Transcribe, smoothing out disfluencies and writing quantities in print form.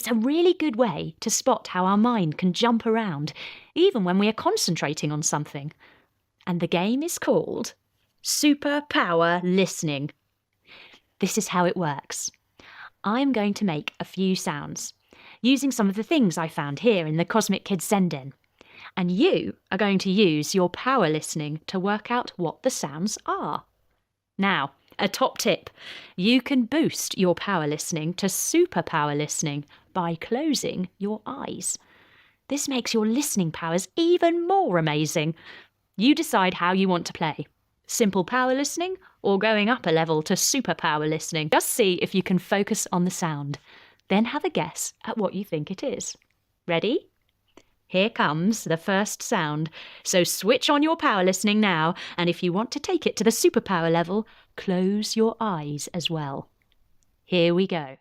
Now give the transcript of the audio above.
It's a really good way to spot how our mind can jump around, even when we are concentrating on something. And the game is called Superpower Listening. This is how it works. I'm going to make a few sounds, using some of the things I found here in the Cosmic Kids Zen Den. And you are going to use your power listening to work out what the sounds are. Now, a top tip. You can boost your power listening to superpower listening by closing your eyes. This makes your listening powers even more amazing. You decide how you want to play. Simple power listening or going up a level to superpower listening. Just see if you can focus on the sound. Then have a guess at what you think it is. Ready? Here comes the first sound. So switch on your power listening now, and if you want to take it to the superpower level, close your eyes as well. Here we go.